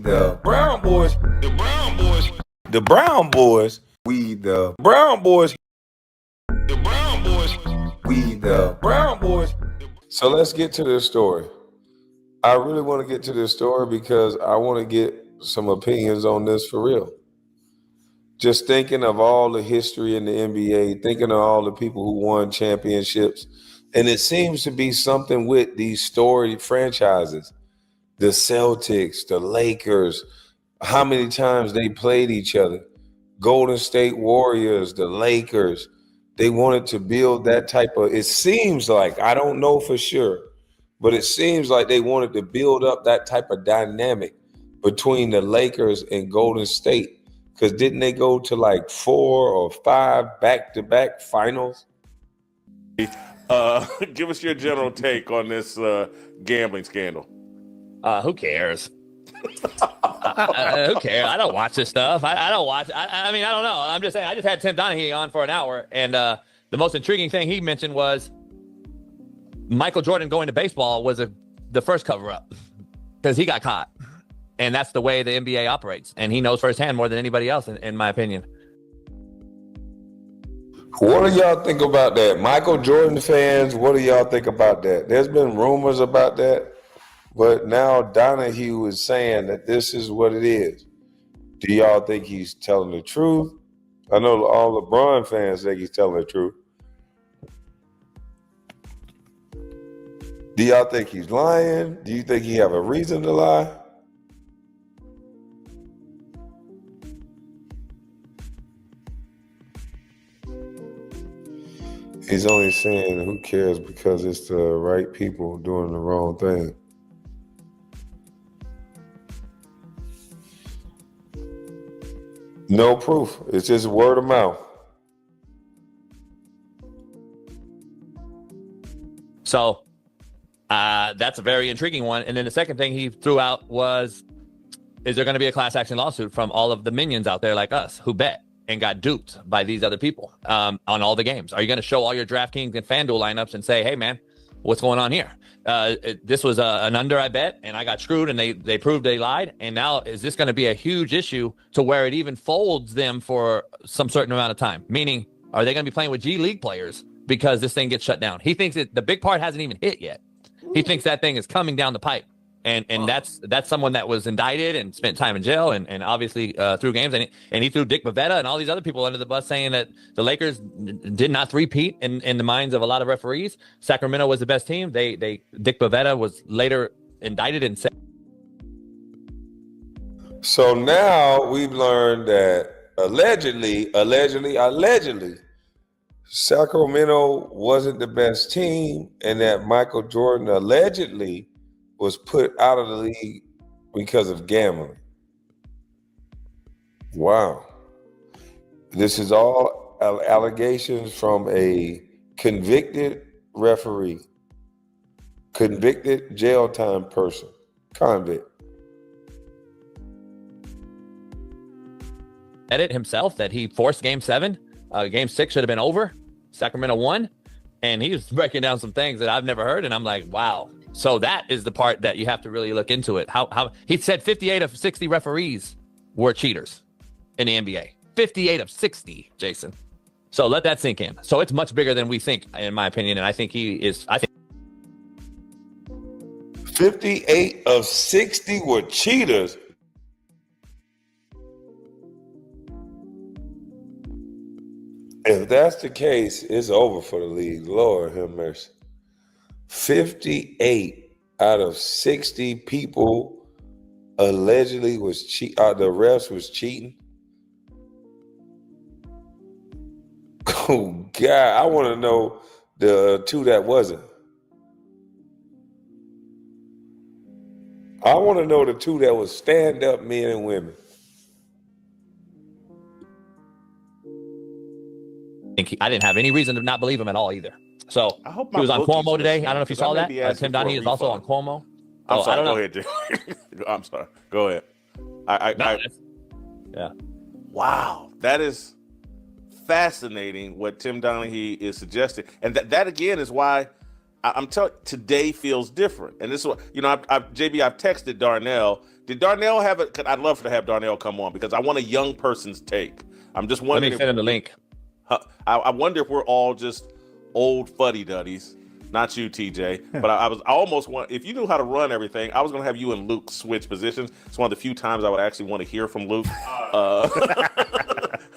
the Brown Boys. The Brown Boys. The Brown Boys. We the Brown Boys. The Brown Boys. We the Brown Boys. So let's get to this story. I really want to get to this story because I want to get some opinions on this for real. Just thinking of all the history in the NBA, thinking of all the people who won championships, and it seems to be something with these storied franchises. The Celtics, the Lakers, how many times they played each other. Golden State Warriors, the Lakers, they wanted to build that type of, it seems like, I don't know for sure, but it seems like they wanted to build up that type of dynamic between the Lakers and Golden State. Because didn't they go to like 4 or 5 back-to-back finals? Give us your general take on this gambling scandal. Who cares? Who cares? I don't watch this stuff. I don't watch. I mean, I don't know. I'm just saying. I just had Tim Donaghy on for an hour, and the most intriguing thing he mentioned was Michael Jordan going to baseball was the first cover-up because he got caught, and that's the way the NBA operates, and he knows firsthand more than anybody else, in my opinion. What do y'all think about that? Michael Jordan fans, what do y'all think about that? There's been rumors about that. But now Donahue is saying that this is what it is. Do y'all think he's telling the truth? I know all LeBron fans think he's telling the truth. Do y'all think he's lying? Do you think he have a reason to lie? He's only saying who cares because it's the right people doing the wrong thing. No proof. It's just word of mouth. So that's a very intriguing one. And then the second thing he threw out was, is there going to be a class action lawsuit from all of the minions out there like us who bet and got duped by these other people on all the games? Are you going to show all your DraftKings and FanDuel lineups and say, hey, man, what's going on here? This was an under, I bet, and I got screwed, and they proved they lied. And now is this going to be a huge issue to where it even folds them for some certain amount of time? Meaning, are they going to be playing with G League players because this thing gets shut down? He thinks that the big part hasn't even hit yet. He thinks that thing is coming down the pipe. And that's someone that was indicted and spent time in jail and obviously threw games. And he threw Dick Bavetta and all these other people under the bus, saying that the Lakers did not three-peat in the minds of a lot of referees. Sacramento was the best team. Dick Bavetta was later indicted and said. So now we've learned that allegedly, Sacramento wasn't the best team, and that Michael Jordan allegedly was put out of the league because of gambling. Wow. This is all allegations from a convicted referee, convicted jail time person, convict. Edit himself that he forced game 7. Game 6 should have been over. Sacramento won. And he was breaking down some things that I've never heard. And I'm like, wow. So that is the part that you have to really look into it. How he said 58 of 60 referees were cheaters in the NBA. 58 of 60, Jason. So let that sink in. So it's much bigger than we think, in my opinion. And I think he is. 58 of 60 were cheaters. If that's the case, it's over for the league. Lord have mercy. 58 out of 60 people allegedly was the refs was cheating. Oh God, I want to know the 2 that wasn't. I want to know the 2 that was stand-up men and women. I didn't have any reason to not believe him at all either. So I hope he was on Cuomo today. listening, I don't know if you saw that. Tim Donaghy is also on Cuomo. I'm sorry. I don't know. Go ahead, Jay. I'm sorry. Go ahead. Yeah. Wow, that is fascinating. What Tim Donaghy is suggesting, and that again is why I'm telling. Today feels different, and this is what I've texted Darnell Did Darnell have it? I'd love to have Darnell come on because I want a young person's take. I'm just Let wondering. me send him the link. I wonder if we're all just old fuddy-duddies. Not you, TJ. But I almost want, if you knew how to run everything, I was going to have you and Luke switch positions. It's one of the few times I would actually want to hear from Luke.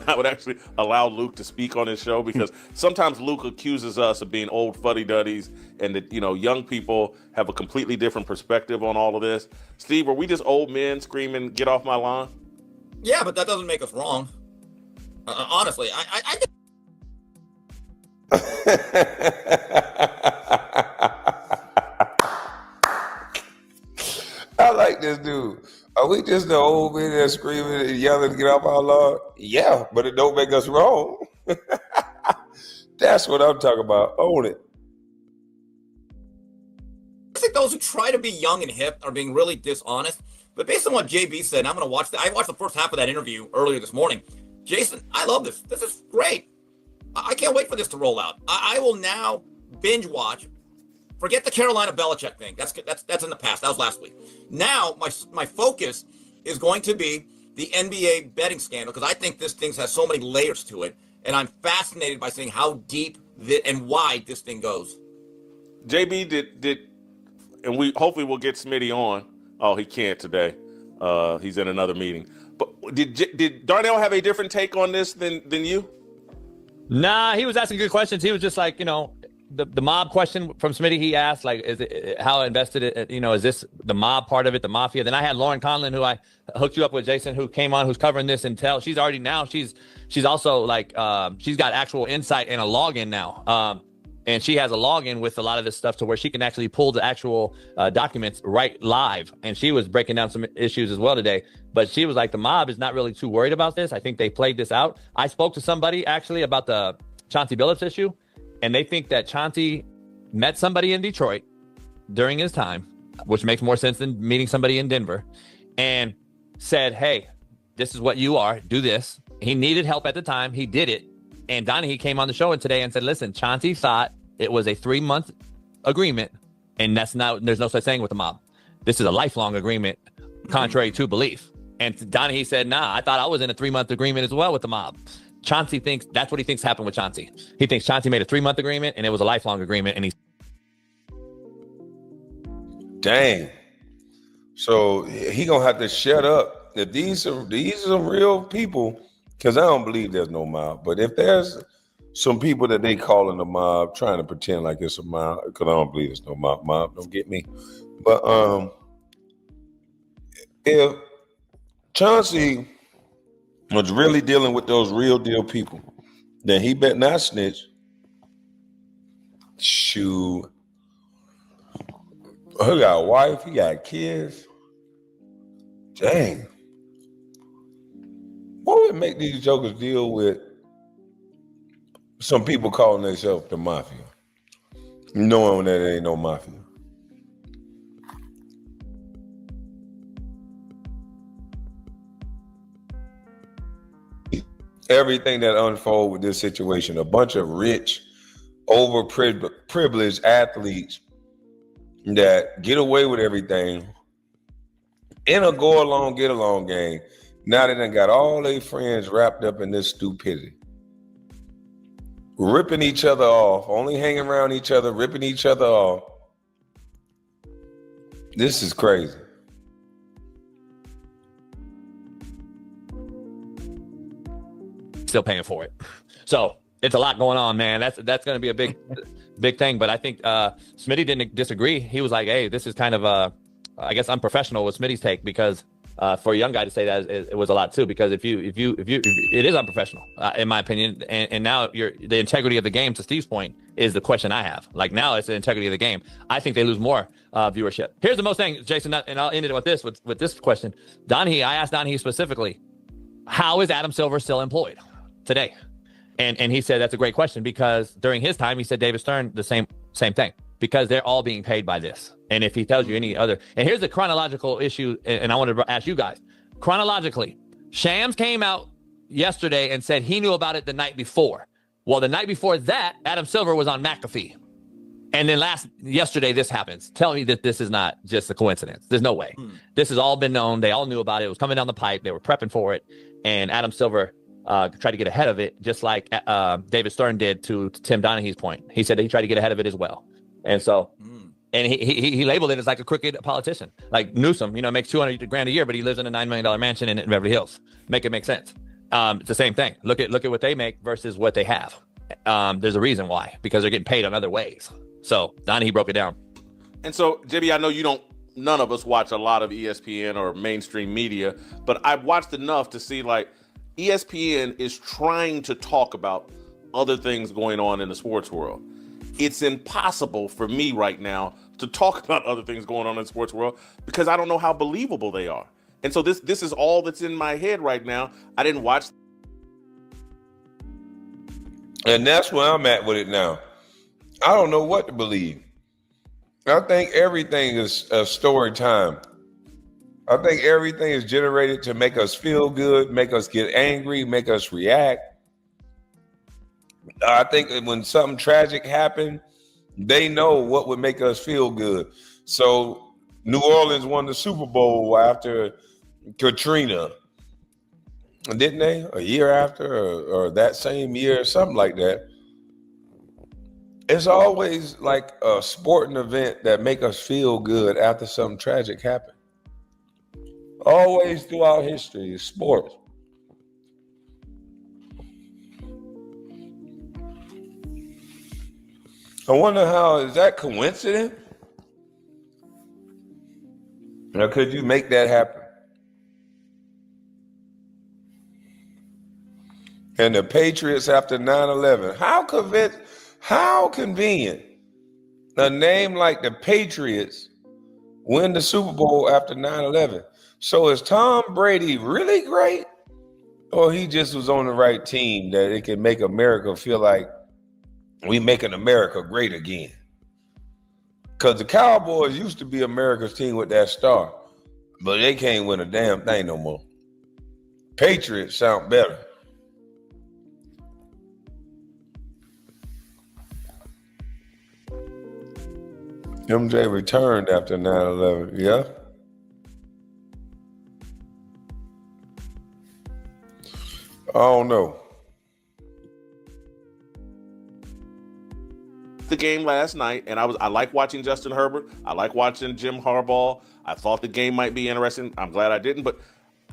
I would actually allow Luke to speak on his show because sometimes Luke accuses us of being old fuddy-duddies and that, young people have a completely different perspective on all of this. Steve, are we just old men screaming, get off my lawn? Yeah, but that doesn't make us wrong. Honestly, I think I like this dude. Are we just the old men that screaming and yelling to get off our lawn? Yeah, but it don't make us wrong. That's what I'm talking about. Own it. I think those who try to be young and hip are being really dishonest. But based on what JB said, I'm going to watch that. I watched the first half of that interview earlier this morning. Jason, I love this. This is great. I can't wait for this to roll out. I will now binge watch. Forget the Carolina Belichick thing. That's in the past. That was last week. Now my focus is going to be the NBA betting scandal because I think this thing has so many layers to it, and I'm fascinated by seeing how deep and wide this thing goes. JB did, and we hopefully we'll get Smitty on. Oh, he can't today. He's in another meeting. But did Darnell have a different take on this than you? Nah, he was asking good questions. He was just like, the mob question from Smitty. He asked, like, is it how invested it? Is this the mob part of it, the mafia? Then I had Lauren Conlon, who I hooked you up with, Jason, who came on, who's covering this intel. She's already now. She's also like she's got actual insight and a login now. And she has a login with a lot of this stuff to where she can actually pull the actual documents right live. And she was breaking down some issues as well today. But she was like, the mob is not really too worried about this. I think they played this out. I spoke to somebody actually about the Chauncey Billups issue. And they think that Chauncey met somebody in Detroit during his time, which makes more sense than meeting somebody in Denver, and said, hey, this is what you are. Do this. He needed help at the time. He did it. And Donahue came on the show today and said, listen, Chauncey thought it was a 3-month agreement, and there's no such thing with the mob. This is a lifelong agreement, contrary to belief. And Donahue said, nah, I thought I was in a 3-month agreement as well with the mob. Chauncey thinks that's what he thinks happened with Chauncey. He thinks Chauncey made a 3-month agreement and it was a lifelong agreement. And Dang. So he gonna have to shut up. If these are real people, because I don't believe there's no mob. But if there's some people that they calling a mob, trying to pretend like it's a mob, because I don't believe it's no mob. Mob, don't get me. But if Chauncey was really dealing with those real deal people, then he better not snitch. Shoot. He got a wife, he got kids. Dang. What would make these jokers deal with some people calling themselves the mafia, knowing that it ain't no mafia? Everything that unfolded with this situation, a bunch of rich, overprivileged athletes that get away with everything in a go-along, get-along game. Now they done got all their friends wrapped up in this stupidity. Ripping each other off, only hanging around each other, ripping each other off. This is crazy. still paying for it. So it's a lot going on, man. That's going to be a big thing. But I think Smitty didn't disagree. He was like, hey, this is kind of I guess unprofessional with Smitty's take, because for a young guy to say that it was a lot too, because if you it is unprofessional in my opinion. And now the integrity of the game, to Steve's point, is the question I have. Like, now it's the integrity of the game. I think they lose more viewership. Here's the most thing, Jason, and I'll end it with this question. Donahue, I asked Donahue specifically, how is Adam Silver still employed today? And he said that's a great question, because during his time, he said David Stern the same thing, because they're all being paid by this. And if he tells you any other, and here's the chronological issue, and I want to ask you guys, chronologically, Shams came out yesterday and said he knew about it the night before. Well, the night before that, Adam Silver was on McAfee. And then yesterday, this happens. Tell me that this is not just a coincidence. There's no way. This has all been known. They all knew about it. It was coming down the pipe. They were prepping for it. And Adam Silver tried to get ahead of it, just like David Stern did to Tim Donaghy's point. He said that he tried to get ahead of it as well. And so, and he labeled it as like a crooked politician, like Newsom, makes $200,000 a year, but he lives in a $9 million mansion in Beverly Hills. Make it make sense. It's the same thing. Look at what they make versus what they have. There's a reason why, because they're getting paid on other ways. So Donaghy broke it down. And so, JB, I know none of us watch a lot of ESPN or mainstream media, but I've watched enough to see like ESPN is trying to talk about other things going on in the sports world. It's impossible for me right now to talk about other things going on in the sports world because I don't know how believable they are. And so this is all that's in my head right now. I didn't watch. And that's where I'm at with it now. I don't know what to believe. I think everything is a story time. I think everything is generated to make us feel good, make us get angry, make us react. I think that when something tragic happened, they know what would make us feel good. So New Orleans won the Super Bowl after Katrina, didn't they? A year after, or that same year, something like that. It's always like a sporting event that make us feel good after something tragic happened. Always throughout history, sports. I wonder is that coincidence? Or could you make that happen? And the Patriots after 9/11. How convenient a name like the Patriots win the Super Bowl after 9/11. So is Tom Brady really great? Or he just was on the right team that it can make America feel like we making America great again? Because the Cowboys used to be America's team with that star, but they can't win a damn thing no more. Patriots sound better. MJ returned after 9/11, yeah? I don't know. The game last night, and I like watching Justin Herbert. I like watching Jim Harbaugh. I thought the game might be interesting. I'm glad I didn't, but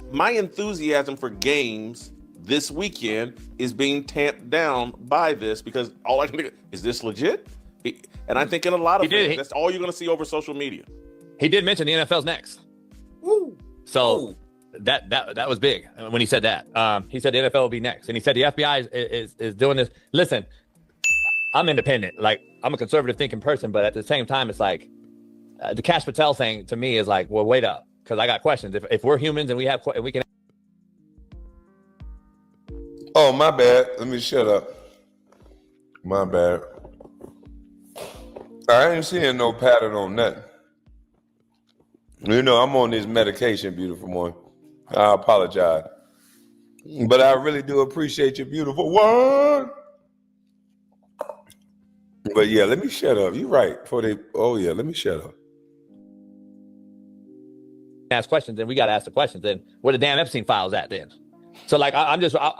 my enthusiasm for games this weekend is being tamped down by this because all I can think is this legit? And I think in a lot of things, that's all you're going to see over social media. He did mention the NFL's next. Woo. So that was big when he said that. He said the NFL will be next, and he said the FBI is doing this. Listen, I'm independent. Like, I'm a conservative thinking person, but at the same time, it's like the Kash Patel thing to me is like, well, wait up, because I got questions. If we're humans and we can. Oh, my bad. Let me shut up. My bad. I ain't seeing no pattern on nothing. I'm on this medication, beautiful one. I apologize. But I really do appreciate your beautiful one. But yeah, let me shut up. You're right. Let me shut up. Ask questions, and we got to ask the questions. Then where the damn Epstein files at then? So like, I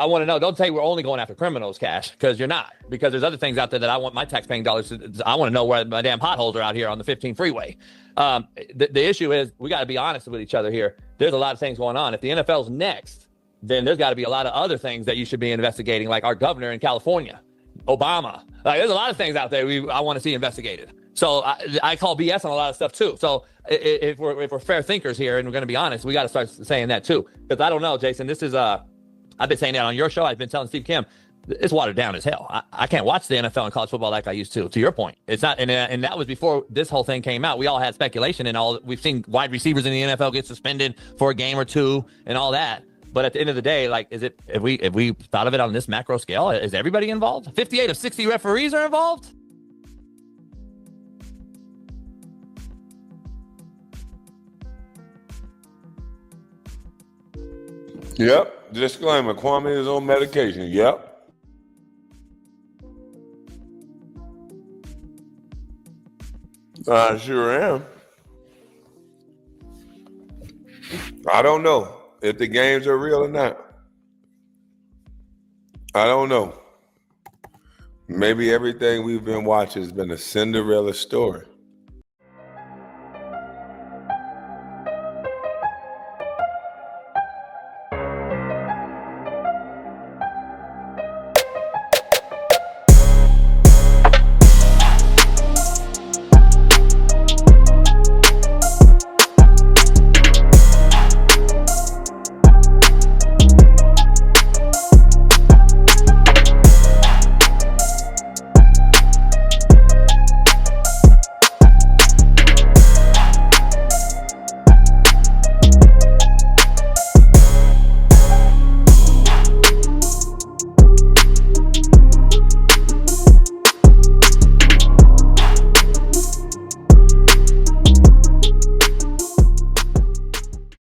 want to know. Don't say we're only going after criminals, Cash, because you're not. Because there's other things out there that I want my tax-paying dollars to. I want to know where my damn potholes are out here on the 15 freeway. The issue is we got to be honest with each other here. There's a lot of things going on. If the NFL's next, then there's got to be a lot of other things that you should be investigating, like our governor in California, Obama. Like, there's a lot of things out there I want to see investigated. So I call BS on a lot of stuff too. So if we're fair thinkers here and we're going to be honest, we got to start saying that too. Because I don't know, Jason. This is I've been saying that on your show. I've been telling Steve Kim, it's watered down as hell. I can't watch the NFL and college football like I used to. To your point, it's not, and that was before this whole thing came out. We all had speculation and all. We've seen wide receivers in the NFL get suspended for a game or two and all that. But at the end of the day, like, if we thought of it on this macro scale, is everybody involved? 58 of 60 referees are involved. Yep. Disclaimer, Kwame is on medication. Yep. I sure am. I don't know if the games are real or not. I don't know. Maybe everything we've been watching has been a Cinderella story.